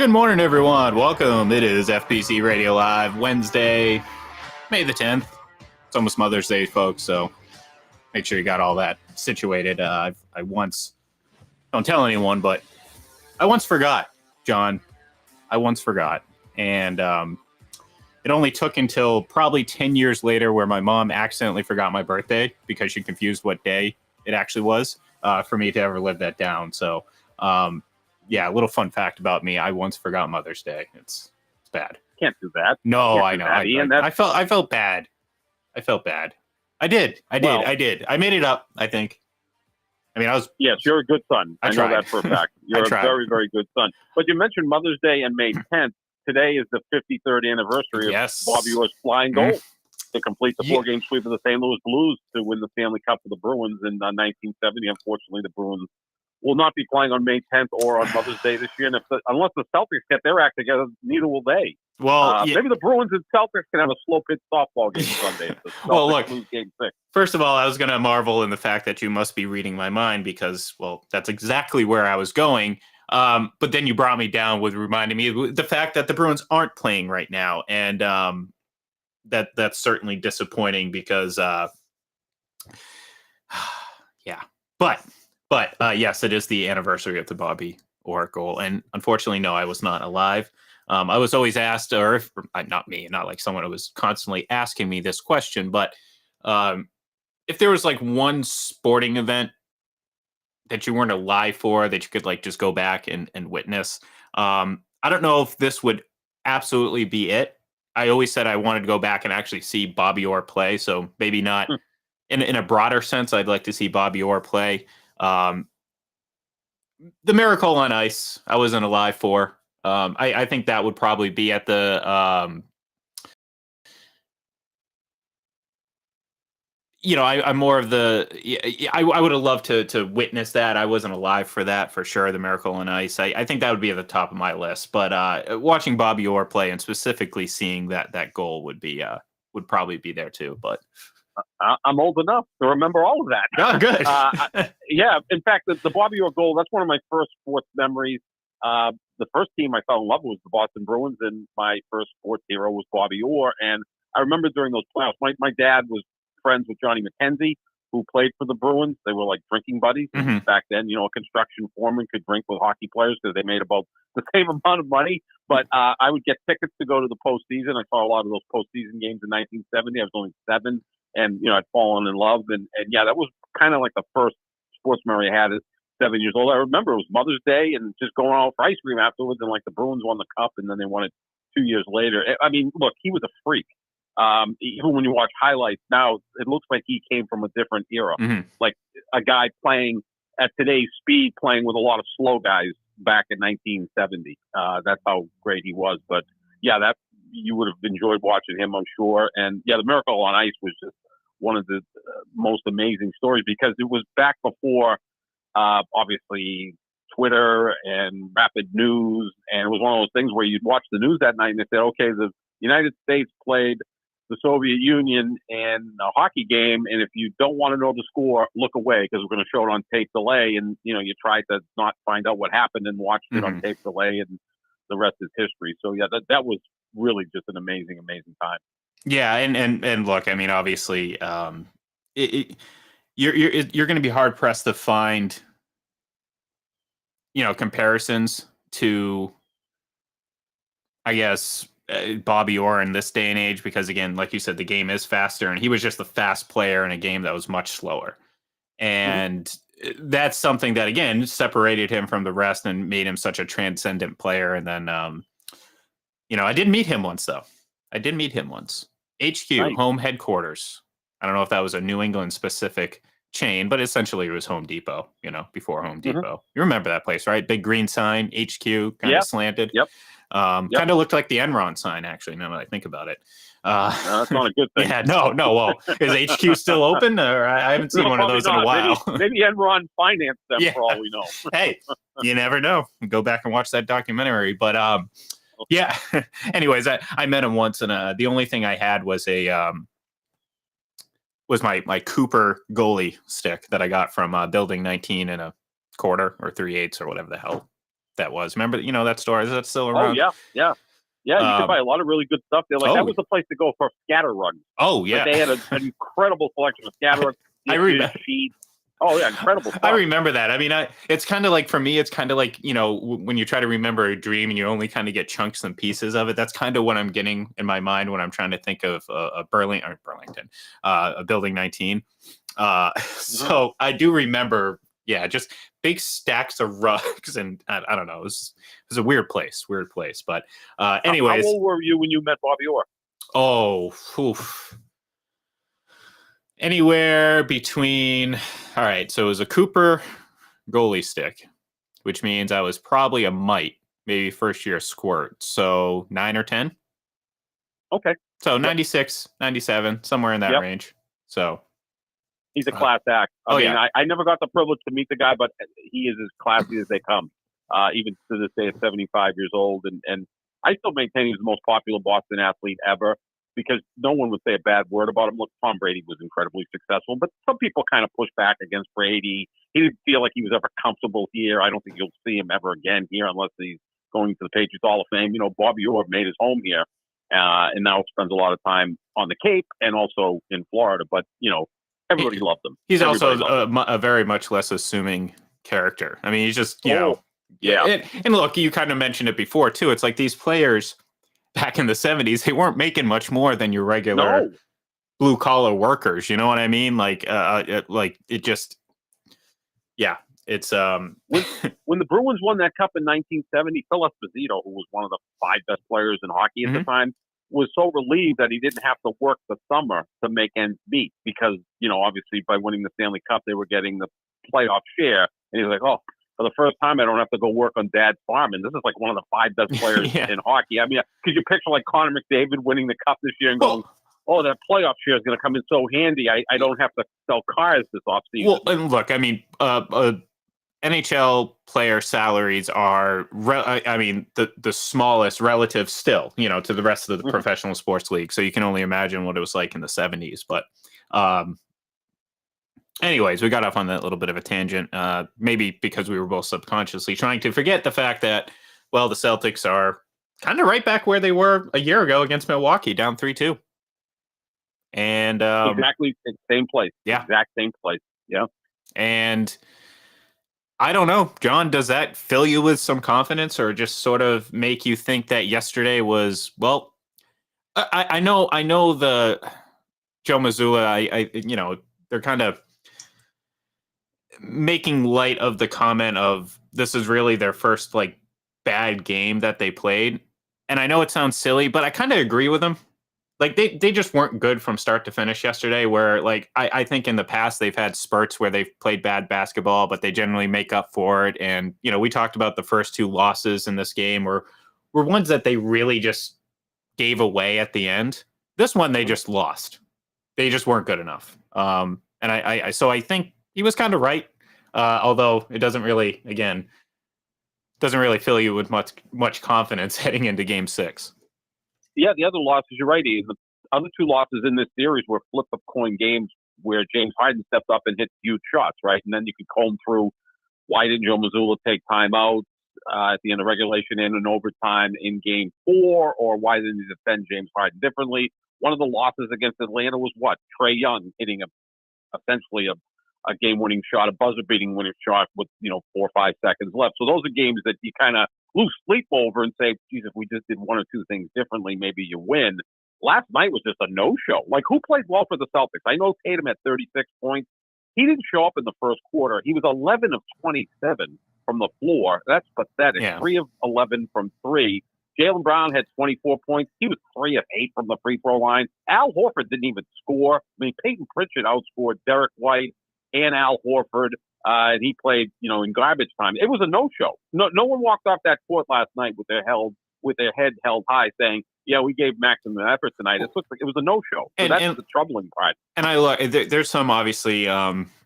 Good morning, everyone. Welcome. It is FPC Radio Live, Wednesday, May the 10th. It's almost Mother's Day, folks, so make sure you got all that situated. I once, don't tell anyone, but I once forgot, John. I once forgot. And it only took until probably 10 years later where my mom accidentally forgot my birthday because she confused what day it actually was for me to ever live that down. So, yeah, a little fun fact about me. I once forgot Mother's Day. It's bad. Can't do that. No, Can't I do know. that, Ian. I felt bad. I felt bad. I did. I made it up, I think. I mean, Yes, you're a good son. I know tried. that for a fact. You're a very, very good son. But you mentioned Mother's Day and May 10th. Today is the 53rd anniversary of Bobby Orr's flying goal to complete the four-game sweep of the St. Louis Blues to win the Stanley Cup for the Bruins in 1970. Unfortunately, the Bruins will not be playing on May 10th or on Mother's Day this year. And unless the Celtics get their act together, neither will they. Well, maybe the Bruins and Celtics can have a slow-pitch softball game Sunday. Well, look, lose game 6. First of all, I was going to marvel in the fact that you must be reading my mind because, well, that's exactly where I was going. But then you brought me down with reminding me of the fact that the Bruins aren't playing right now. And that's certainly disappointing because, yeah. But yes, it is the anniversary of the Bobby Orr goal. And unfortunately, no, I was not alive. I was always asked, or not me, not like someone who was constantly asking me this question, but if there was like one sporting event that you weren't alive for that you could like just go back and witness, I don't know if this would absolutely be it. I always said I wanted to go back and actually see Bobby Orr play. So maybe not in a broader sense. I'd like to see Bobby Orr play. The Miracle on Ice, I wasn't alive for. I think that would probably be at the, I'm more of the, I would have loved to witness that. I wasn't alive for that for sure. The Miracle on Ice. I think that would be at the top of my list, but watching Bobby Orr play and specifically seeing that goal would probably be there too. But I'm old enough to remember all of that. Oh, good. Yeah. In fact, the Bobby Orr goal, that's one of my first sports memories. The first team I fell in love with was the Boston Bruins, and my first sports hero was Bobby Orr. And I remember during those playoffs, my dad was friends with Johnny McKenzie, who played for the Bruins. They were like drinking buddies. Mm-hmm. Back then, a construction foreman could drink with hockey players because they made about the same amount of money. But I would get tickets to go to the postseason. I saw a lot of those postseason games in 1970. I was only 7. And, I'd fallen in love. And yeah, that was kind of like the first sports memory I had at 7 years old. I remember it was Mother's Day and just going out for ice cream afterwards. And like the Bruins won the cup and then they won it 2 years later. I mean, look, he was a freak. Even when you watch highlights now, it looks like he came from a different era. Mm-hmm. Like a guy playing at today's speed, playing with a lot of slow guys back in 1970. That's how great he was. But yeah, that you would have enjoyed watching him, I'm sure. And yeah, the Miracle on Ice was just one of the most amazing stories because it was back before, obviously, Twitter and rapid news. And it was one of those things where you'd watch the news that night and they said, okay, the United States played the Soviet Union in a hockey game. And if you don't want to know the score, look away because we're going to show it on tape delay. And, you try to not find out what happened and watched it on tape delay and the rest is history. So yeah, that was really just an amazing, amazing time. Yeah, and look, I mean, obviously, you're going to be hard pressed to find, comparisons to, I guess, Bobby Orr in this day and age because, again, like you said, the game is faster, and he was just a fast player in a game that was much slower, and that's something that again separated him from the rest and made him such a transcendent player. And then, I did meet him once, though. HQ, Nice. Home headquarters. I don't know if that was a New England specific chain, but essentially it was Home Depot, before Home Depot. You remember that place, right? Big green sign, HQ, kind of slanted. Yep. Kind of looked like the Enron sign, actually, now that I think about it. No, that's not a good thing. Yeah, no. Well, is HQ still open? Or I haven't seen one of those in a while. Maybe Enron financed them for all we know. Hey, you never know. Go back and watch that documentary. But yeah. Anyways, I met him once, and the only thing I had was my Cooper goalie stick that I got from Building 19 and a quarter or 3/8 or whatever the hell that was. Remember, that store? Is that still Oh around? yeah. You could buy a lot of really good stuff there. Like that was the place to go for scatter rugs. Oh Like yeah, they had an incredible selection of scatter rugs, I remember. sheets. Oh yeah, incredible stuff. I remember that. I mean, it's kind of like, for me, it's kind of like, when you try to remember a dream and you only kind of get chunks and pieces of it. That's kind of what I'm getting in my mind when I'm trying to think of a Burlington, a Building 19. So I do remember, just big stacks of rugs, and I don't know, it was a weird place. But anyways, how old were you when you met Bobby Orr? oh, oof. Anywhere between, all right, so it was a Cooper goalie stick, which means I was probably a mite, maybe first year squirt. So 9 or 10. Okay. So 96, 97, somewhere in that range. So he's a class act. I mean, yeah. I never got the privilege to meet the guy, but he is as classy as they come, even to this day at 75 years old. And I still maintain he's the most popular Boston athlete ever, because no one would say a bad word about him. Look, Tom Brady was incredibly successful, but some people kind of push back against Brady. He didn't feel like he was ever comfortable here. I don't think you'll see him ever again here unless he's going to the Patriots Hall of Fame. Bobby Orr made his home here, and now spends a lot of time on the Cape and also in Florida. But, everybody loved him. He's also a very much less assuming character. I mean, he's just, yeah. And look, you kind of mentioned it before, too. It's like these players back in the 70s, they weren't making much more than your regular blue collar workers. You know what I mean? Like, it just, it's when the Bruins won that cup in 1970, Phil Esposito, who was one of the 5 best players in hockey at the time, was so relieved that he didn't have to work the summer to make ends meet, because, obviously by winning the Stanley Cup, they were getting the playoff share. And he was like, oh, for the first time, I don't have to go work on Dad's farm. And this is like one of the 5 best players in hockey. I mean, could you picture like Connor McDavid winning the cup this year and going, oh, that playoff share is going to come in so handy. I don't have to sell cars this offseason. Well, and look, I mean, NHL player salaries are, the smallest relative still, to the rest of the professional sports league. So you can only imagine what it was like in the 70s. But anyways, we got off on that little bit of a tangent, maybe because we were both subconsciously trying to forget the fact that, well, the Celtics are kind of right back where they were a year ago against Milwaukee, down 3-2. And exactly same place. Yeah. Exact same place. Yeah. And I don't know, John, does that fill you with some confidence, or just sort of make you think that yesterday was, well, I know the Joe Mazzulla, they're kind of making light of the comment of this is really their first like bad game that they played. And I know it sounds silly, but I kind of agree with them. Like they just weren't good from start to finish yesterday, where like I think in the past they've had spurts where they've played bad basketball, but they generally make up for it. And, we talked about the first 2 losses in this game were ones that they really just gave away at the end. This one, they just lost. They just weren't good enough. And so I think he was kind of right. Although it doesn't really fill you with much confidence heading into Game 6. Yeah, the other losses, you're right, Ian. The other 2 losses in this series were flip-of-coin games where James Harden stepped up and hit huge shots, right? And then you could comb through, why didn't Joe Mazzulla take timeouts at the end of regulation and in overtime in Game 4, or why didn't he defend James Harden differently? One of the losses against Atlanta was what? Trae Young hitting essentially a game-winning shot, a buzzer-beating winning shot with 4 or 5 seconds left. So those are games that you kind of lose sleep over and say, geez, if we just did 1 or 2 things differently, maybe you win. Last night was just a no-show. Like, who played well for the Celtics? I know Tatum had 36 points. He didn't show up in the first quarter. He was 11 of 27 from the floor. That's pathetic. Yeah. 3 of 11 from 3. Jaylen Brown had 24 points. He was 3 of 8 from the free throw line. Al Horford didn't even score. I mean, Peyton Pritchard outscored Derek White and Al Horford. And he played, in garbage time. It was a no-show. No one walked off that court last night with their head held high, saying, "Yeah, we gave maximum effort tonight." It looked like it was a no-show. So that's the troubling part. And I look, there's some obviously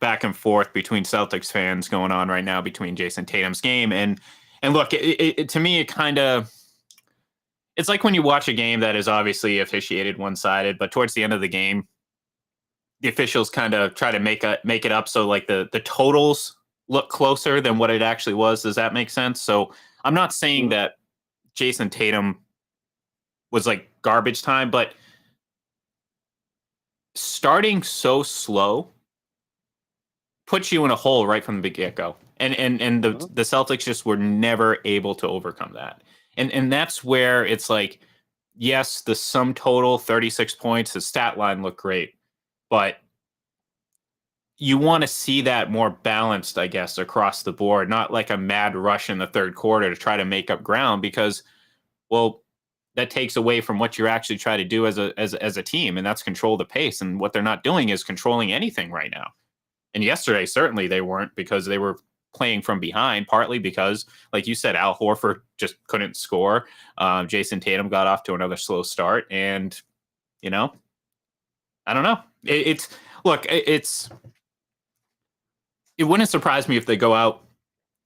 back and forth between Celtics fans going on right now between Jason Tatum's game and look, it to me, it kind of, it's like when you watch a game that is obviously officiated one-sided, but towards the end of the game, the officials kind of try to make it up so like the totals look closer than what it actually was. Does that make sense? So I'm not saying that Jason Tatum was like garbage time, but starting so slow puts you in a hole right from the get-go. And the Celtics just were never able to overcome that. And that's where it's like, yes, the sum total, 36 points, the stat line looked great, but you want to see that more balanced, I guess, across the board, not like a mad rush in the third quarter to try to make up ground because, well, that takes away from what you're actually trying to do as a team, and that's control the pace. And what they're not doing is controlling anything right now. And yesterday, certainly they weren't because they were playing from behind, partly because, like you said, Al Horford just couldn't score. Jason Tatum got off to another slow start. And, I don't know. It wouldn't surprise me if they go out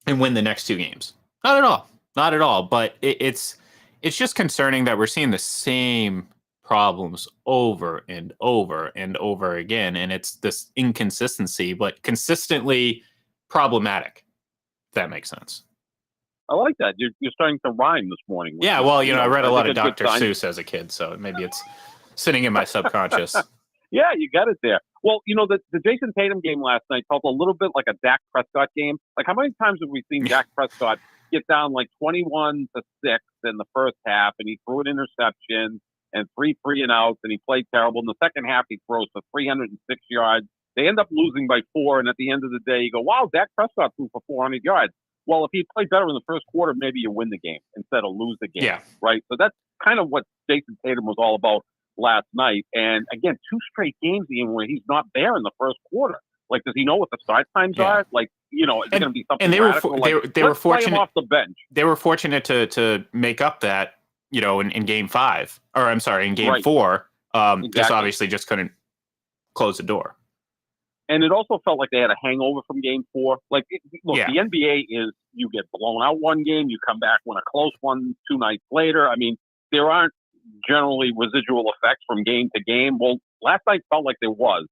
and win the next two games. Not at all. Not at all. But it's just concerning that we're seeing the same problems over and over and over again. And it's this inconsistency, but consistently problematic, if that makes sense. I like that. You're starting to rhyme this morning. Yeah, well, I read a lot of Dr. Seuss as a kid, so maybe it's sitting in my subconscious. Yeah, you got it there. Well, the Jason Tatum game last night felt a little bit like a Dak Prescott game. Like, how many times have we seen Dak Prescott get down like 21-6 in the first half, and he threw an interception and 3 and outs, and he played terrible. In the second half, he throws for 306 yards. They end up losing by 4, and at the end of the day, you go, wow, Dak Prescott threw for 400 yards. Well, if he played better in the first quarter, maybe you win the game instead of lose the game, right? So that's kind of what Jason Tatum was all about last night. And again, 2 straight games even where he's not there in the first quarter. Like, does he know what the start times are? Like, is it going to be something? And they were fortunate off the bench. They were fortunate to make up that, in game 5, or I'm sorry, in game 4. Just obviously just couldn't close the door. And it also felt like they had a hangover from game 4. Like, the NBA is, you get blown out one game, you come back, win a close one 2 nights later. I mean, there aren't generally residual effects from game to game. Well, last night felt like there was.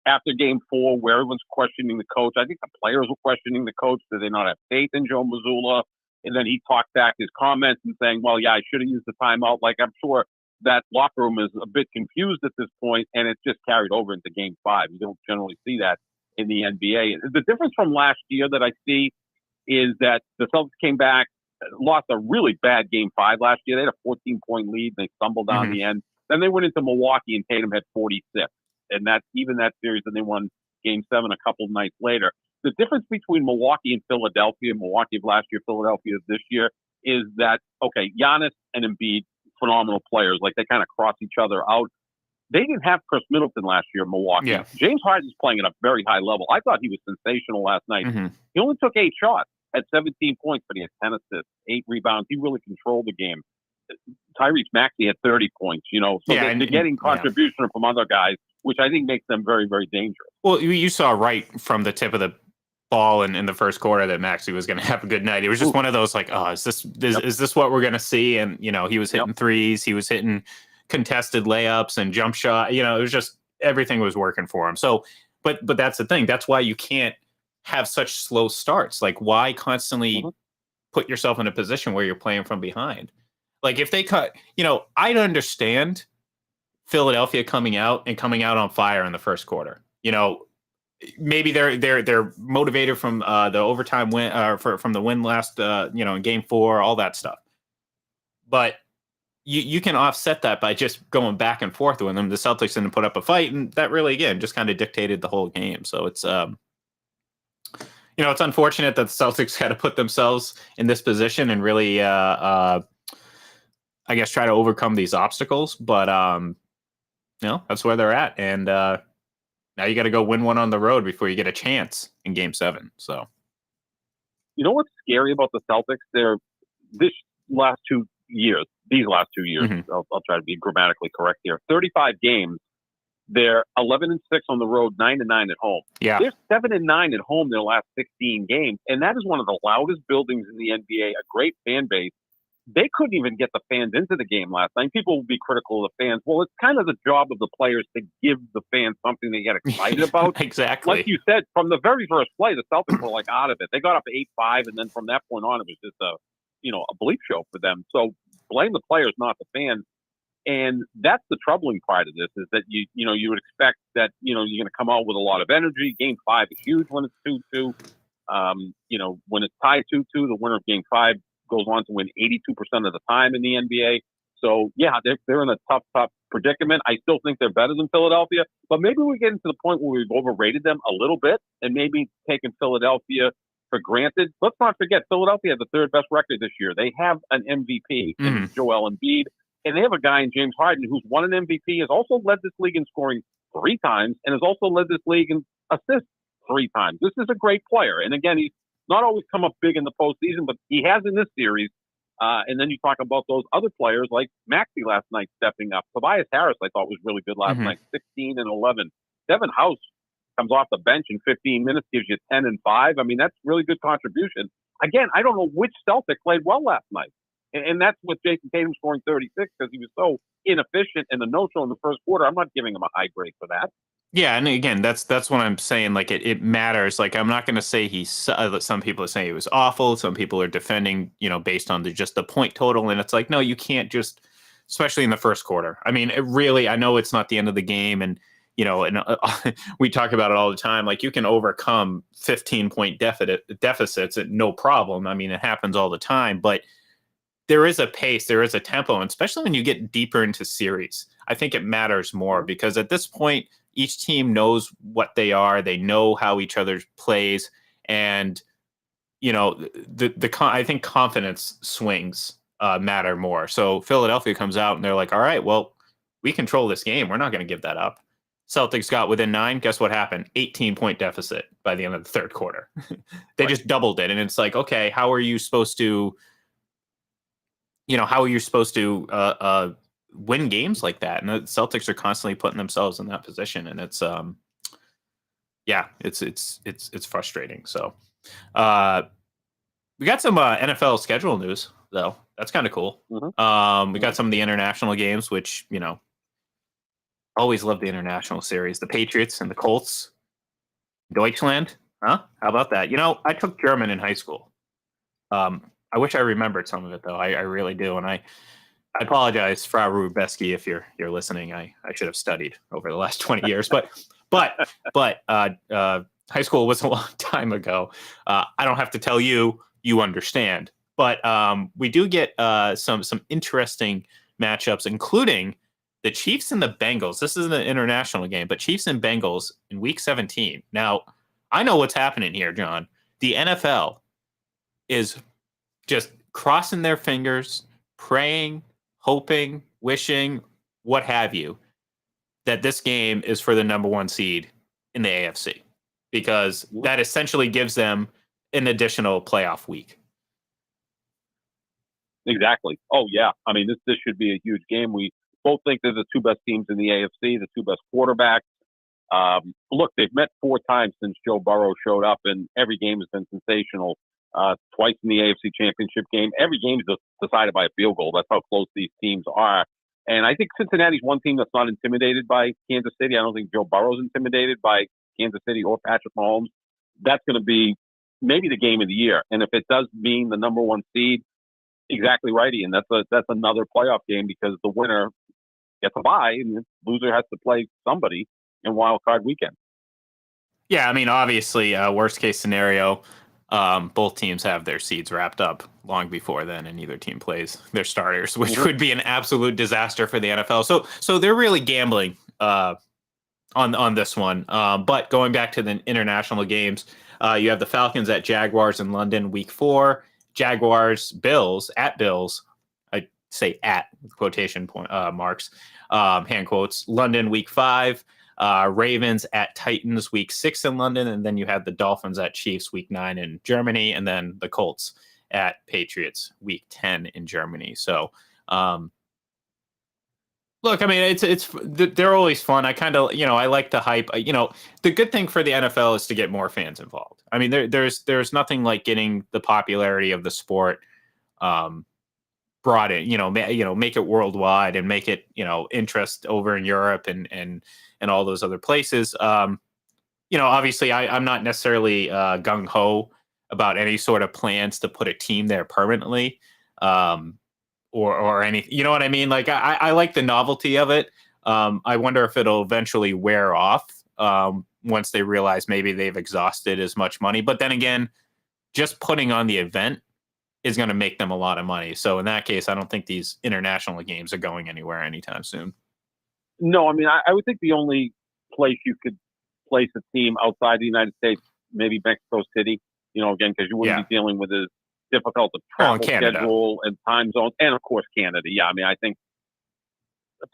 After game 4, where everyone's questioning the coach, I think the players were questioning the coach. Did they not have faith in Joe Mazzulla? And then he talked back his comments and saying, well, yeah, I should have used the timeout. Like, I'm sure that locker room is a bit confused at this point, and it's just carried over into game 5. You don't generally see that in the NBA. The difference from last year that I see is that the Celtics came back, lost a really bad game 5 last year. They had a 14-point lead. They stumbled down the end. Then they went into Milwaukee, and Tatum had 46. And that series, and they won game 7 a couple of nights later. The difference between Milwaukee and Philadelphia, Milwaukee of last year, Philadelphia of this year, is that, okay, Giannis and Embiid, phenomenal players. Like, they kind of cross each other out. They didn't have Chris Middleton last year in Milwaukee. Yeah. James Harden's playing at a very high level. I thought he was sensational last night. He only took 8 shots, had 17 points, but he had 10 assists, 8 rebounds. He really controlled the game. Tyrese Maxey had 30 points, so they're getting contribution from other guys, which I think makes them very, very dangerous. Well, you saw right from the tip of the ball in the first quarter that Maxey was going to have a good night. It was just one of those like, oh, is this what we're going to see? And, he was hitting threes, he was hitting contested layups and jump shot. It was just everything was working for him. So, but that's the thing. That's why you can't have such slow starts. Like, why constantly put yourself in a position where you're playing from behind? Like, if they cut, I'd understand Philadelphia coming out on fire in the first quarter. Maybe they're motivated from the overtime win, from the win last, in game 4, all that stuff. But you can offset that by just going back and forth with them. The Celtics didn't put up a fight, and that really, again, just kind of dictated the whole game. So it's, it's unfortunate that the Celtics had to put themselves in this position and really, I guess, try to overcome these obstacles. But, that's where they're at. And now you got to go win one on the road before you get a chance in game 7. So, what's scary about the Celtics? These last 2 years, I'll try to be grammatically correct here. 35 games. They're 11-6 on the road, 9-9 at home. Yeah. They're 7-9 at home their last 16 games. And that is one of the loudest buildings in the NBA, a great fan base. They couldn't even get the fans into the game last night. People will be critical of the fans. Well, it's kind of the job of the players to give the fans something they get excited about. Exactly. Like you said, from the very first play, the Celtics were like out of it. They got up 8-5, and then from that point on, it was just a bleep show for them. So blame the players, not the fans. And that's the troubling part of this is that you would expect that you're going to come out with a lot of energy. Game 5 is huge when it's 2-2. When it's tied 2-2, the winner of Game 5 goes on to win 82% of the time in the NBA. So yeah, they're in a tough predicament. I still think they're better than Philadelphia, but maybe we get into the point where we've overrated them a little bit and maybe taken Philadelphia for granted. Let's not forget Philadelphia had the third best record this year. They have an MVP in Joel Embiid. And they have a guy in James Harden who's won an MVP, has also led this league in scoring 3 times, and has also led this league in assists 3 times. This is a great player. And again, he's not always come up big in the postseason, but he has in this series. And then you talk about those other players like Maxey last night stepping up. Tobias Harris, I thought, was really good last night, 16 and 11. Devin House comes off the bench in 15 minutes, gives you 10 and 5. I mean, that's really good contribution. Again, I don't know which Celtic played well last night. And that's with Jason Tatum scoring 36 because he was so inefficient in the no-show in the first quarter. I'm not giving him a high grade for that. Yeah, and again, that's what I'm saying. Like it matters. Like I'm not going to say some people are saying he was awful. Some people are defending, based on just the point total. And it's like, no, you can't just, especially in the first quarter. I mean, I know it's not the end of the game, and we talk about it all the time. Like you can overcome 15-point deficits at no problem. I mean, it happens all the time, but there is a pace, there is a tempo, and especially when you get deeper into series, I think it matters more because at this point, each team knows what they are. They know how each other plays, and I think confidence swings matter more. So Philadelphia comes out and they're like, "All right, well, we control this game. We're not going to give that up." Celtics got within 9. Guess what happened? 18-point deficit by the end of the third quarter. They just doubled it, and it's like, okay, how are you supposed to? How are you supposed to win games like that? And the Celtics are constantly putting themselves in that position, and it's it's frustrating. So we got some NFL schedule news though. That's kind of cool. We got some of the international games, which always love the international series. The Patriots and the Colts, Deutschland. Huh? How about that? I took German in high school. I wish I remembered some of it though. I really do, and I apologize, Frau Rubeski, if you're listening. I should have studied over the last 20 years, but high school was a long time ago. I don't have to tell you. You understand. But we do get some interesting matchups, including the Chiefs and the Bengals. This is an international game, but Chiefs and Bengals in Week 17. Now, I know what's happening here, John. The NFL is just crossing their fingers, praying, hoping, wishing, what have you, that this game is for the number 1 seed in the AFC, because that essentially gives them an additional playoff week. Exactly. Oh, yeah. I mean, this should be a huge game. We both think they're the 2 best teams in the AFC, the 2 best quarterbacks. Look, they've met 4 times since Joe Burrow showed up, and every game has been sensational. Twice in the AFC Championship game. Every game is decided by a field goal. That's how close these teams are. And I think Cincinnati's one team that's not intimidated by Kansas City. I don't think Joe Burrow's intimidated by Kansas City or Patrick Mahomes. That's going to be maybe the game of the year. And if it does mean the number 1 seed, exactly right, Ian. That's another playoff game because the winner gets a bye and the loser has to play somebody in Wild Card Weekend. Yeah, I mean, obviously, worst case scenario, both teams have their seeds wrapped up long before then, and neither team plays their starters, which would be an absolute disaster for the NFL. So they're really gambling on this one. But going back to the international games, you have the Falcons at Jaguars in London, Week 4. Jaguars, Bills at Bills. I say at quotation point marks, hand quotes. London, Week 5. Ravens at Titans, Week 6 in London, and then you have the Dolphins at Chiefs, Week 9 in Germany, and then the Colts at Patriots, Week 10 in Germany. So, look, I mean, they're always fun. I kind of, I like the hype. The good thing for the NFL is to get more fans involved. I mean, there's nothing like getting the popularity of the sport brought in. Make it worldwide and make it interest over in Europe and all those other places. Obviously, I'm not necessarily gung ho about any sort of plans to put a team there permanently. or anything. You know what I mean? Like I like the novelty of it. I wonder if it'll eventually wear off once they realize maybe they've exhausted as much money. But then again, just putting on the event is going to make them a lot of money. So in that case, I don't think these international games are going anywhere anytime soon. No, I mean, I would think the only place you could place a team outside the United States, maybe Mexico City, again, because you wouldn't be dealing with a difficult travel schedule and time zones, and of course Canada. Yeah, I mean, I think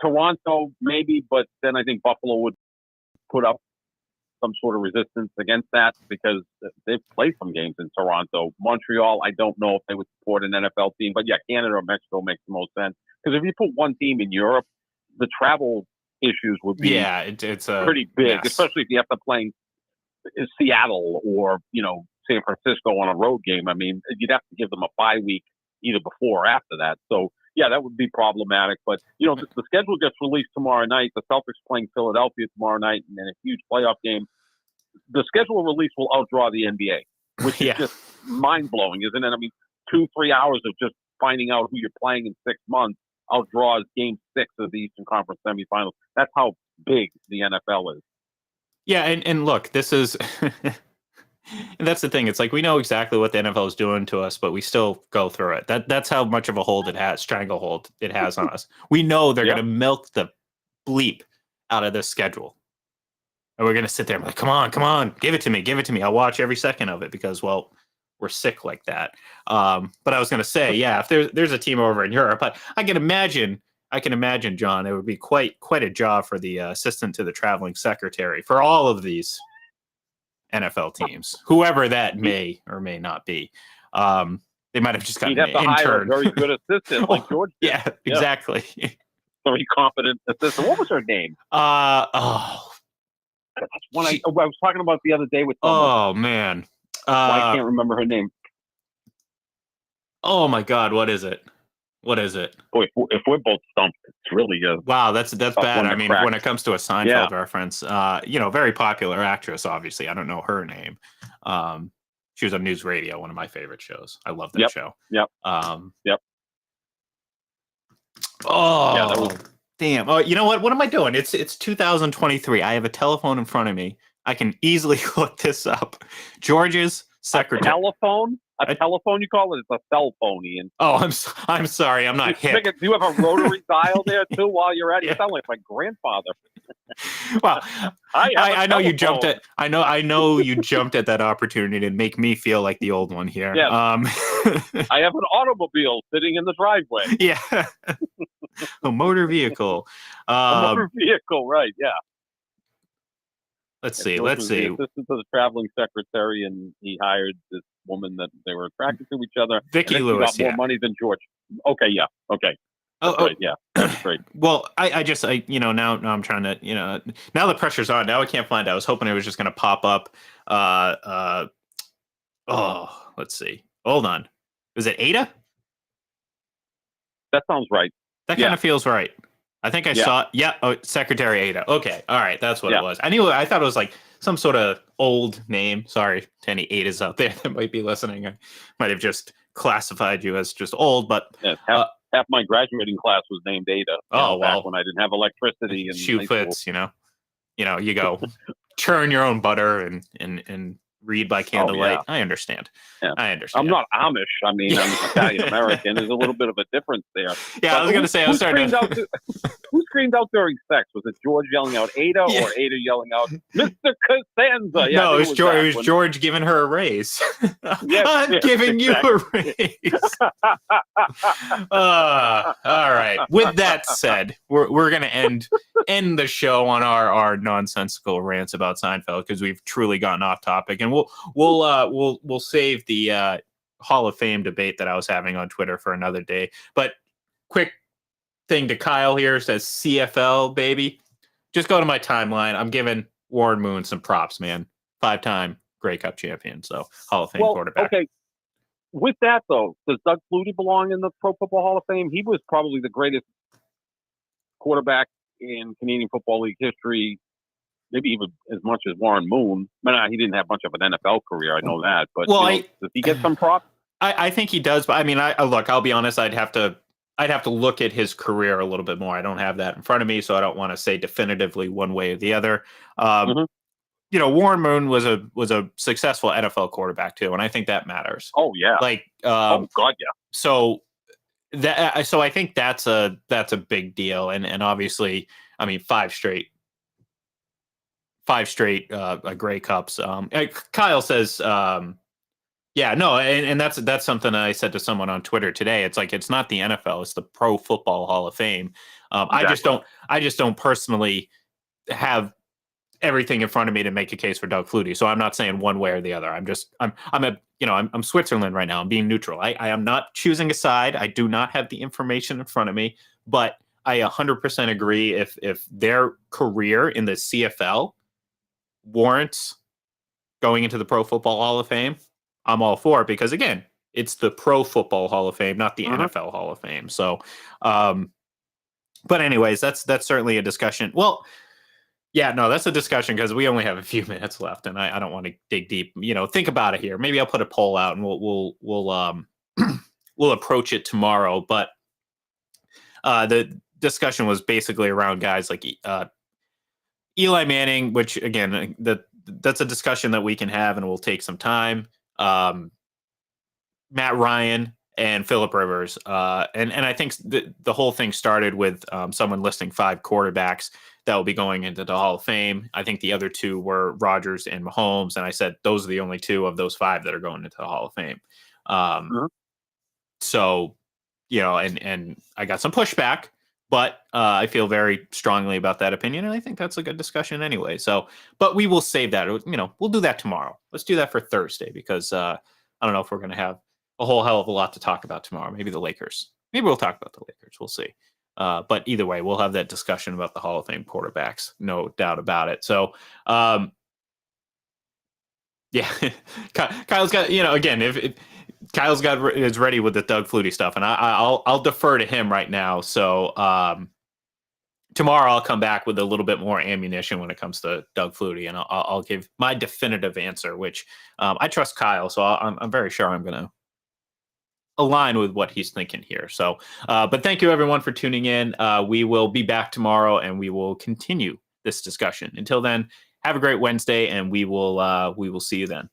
Toronto maybe, but then I think Buffalo would put up some sort of resistance against that because they've played some games in Toronto. Montreal, I don't know if they would support an NFL team, but yeah, Canada or Mexico makes the most sense because if you put one team in Europe, the travel issues would be it's pretty big, especially if you have to play in Seattle or San Francisco on a road game. I mean, you'd have to give them a bye week either before or after that. So yeah, that would be problematic. But the schedule gets released tomorrow night. The Celtics playing Philadelphia tomorrow night, and then a huge playoff game. The schedule release will outdraw the NBA, which is just mind blowing, isn't it? I mean, 2-3 hours of just finding out who you're playing in 6 months outdraws Game 6 of the Eastern Conference semifinals. That's how big the NFL is. Yeah, and look, this is and that's the thing. It's like we know exactly what the NFL is doing to us, but we still go through it. That's how much of a hold it has, stranglehold it has on us. We know they're going to milk the bleep out of this schedule. And we're going to sit there and be like, come on, give it to me. I'll watch every second of it because, well, we're sick like that. But I was going to say, if there's a team over in Europe, I can imagine, John, it would be quite a job for the assistant to the traveling secretary for all of these NFL teams, whoever that may or may not be. They might have just got an intern. Hire a very good assistant like George did. Yeah, exactly. Very competent assistant. What was her name? That's one I was talking about the other day with someone. Oh man, I can't remember her name. Oh my God, what is it? Boy, if we're both stumped, it's really wow. That's bad. I mean, when it comes to a Seinfeld reference, very popular actress. Obviously, I don't know her name. She was on News Radio, one of my favorite shows. I love that show. Yep. Oh, damn. Oh, you know what? What am I doing? It's 2023. I have a telephone in front of me. I can easily look this up. George's secretary. A telephone? A telephone, you call it? It's a cell phony. And I'm sorry. I'm not hip. Do you have a rotary dial there, too, while you're at it? You sound like my grandfather. Well, I know you jumped at. I know you jumped at that opportunity to make me feel like the old one here. Yeah. I have an automobile sitting in the driveway. Yeah. A motor vehicle. A motor vehicle, right? Yeah. Let's see. The assistant to the traveling secretary, and he hired this woman that they were attracted to each other. Vicky Lewis. Got more money than George. Okay, yeah. Okay. Right, yeah. That's great. Well, I now I'm trying to, now the pressure's on. Now I can't find it. I was hoping it was just going to pop up. Let's see. Hold on. Was it Ada? That sounds right. That kind of feels right. I think I saw. Yeah. Oh, Secretary Ada. Okay. All right. That's what it was. I thought it was like some sort of old name. Sorry to any Adas out there that might be listening. I might have just classified you as just old, but half my graduating class was named Ada. Back when I didn't have electricity and shoe fits, you go churn your own butter and read by candlelight. I understand. Yeah. I'm not Amish. I mean, I'm Italian American. There's a little bit of a difference there. Yeah, I was going to say, who screamed out during sex? Was it George yelling out Ada or Ada yelling out Mr. Costanza? No, it was George giving her a raise. I'm giving you a raise. All right. With that said, we're going to end the show on our nonsensical rants about Seinfeld because we've truly gotten off topic, and we'll save the Hall of Fame debate that I was having on Twitter for another day. But quick thing to Kyle here says CFL baby. Just go to my timeline. I'm giving Warren Moon some props, man. 5-time Grey Cup champion, so Hall of Fame quarterback. Okay. With that though, does Doug Flutie belong in the Pro Football Hall of Fame? He was probably the greatest quarterback in Canadian Football League history. Maybe even as much as Warren Moon. He didn't have much of an NFL career, I know that. But does he get some props? I think he does, but I mean, look. I'll be honest. I'd have to look at his career a little bit more. I don't have that in front of me, so I don't want to say definitively one way or the other. Um, Hmm. Warren Moon was a successful NFL quarterback too, and I think that matters. Oh yeah. Like, Oh God, yeah. so I think that's a big deal, and obviously, I mean, five straight Grey Cups. Kyle says, yeah, no, and that's something I said to someone on Twitter today. It's like it's not the NFL; it's the Pro Football Hall of Fame. Exactly. I just don't personally have everything in front of me to make a case for Doug Flutie. So I'm not saying one way or the other. I'm Switzerland right now. I'm being neutral. I am not choosing a side. I do not have the information in front of me, but I 100% agree if their career in the CFL warrants going into the Pro Football Hall of Fame, I'm all for it because again, it's the Pro Football Hall of Fame, not the Hmm. NFL Hall of Fame. So, but anyways, that's certainly a discussion. Well, yeah, no, that's a discussion because we only have a few minutes left, and I don't want to dig deep. Think about it here. Maybe I'll put a poll out, and we'll we'll approach it tomorrow. But the discussion was basically around guys like Eli Manning, which again, that's a discussion that we can have, and will take some time. Matt Ryan and Philip Rivers, and I think the whole thing started with someone listing 5 quarterbacks that will be going into the Hall of Fame. I think the other 2 were Rodgers and Mahomes, and I said those are the only 2 of those 5 that are going into the Hall of Fame. Hmm. So, and I got some pushback, but I feel very strongly about that opinion, and I think that's a good discussion anyway. So, but we will save that. We'll do that tomorrow. Let's do that for Thursday because I don't know if we're going to have a whole hell of a lot to talk about tomorrow. Maybe the Lakers. Maybe we'll talk about the Lakers. We'll see. But either way, we'll have that discussion about the Hall of Fame quarterbacks. No doubt about it. So, yeah, Kyle's got, again, if Kyle's got is ready with the Doug Flutie stuff, and I'll defer to him right now. So, tomorrow I'll come back with a little bit more ammunition when it comes to Doug Flutie, and I'll give my definitive answer, which I trust Kyle, so I'm very sure I'm going to align with what he's thinking here. So, but thank you everyone for tuning in. We will be back tomorrow, and we will continue this discussion. Until then, have a great Wednesday, and we will see you then.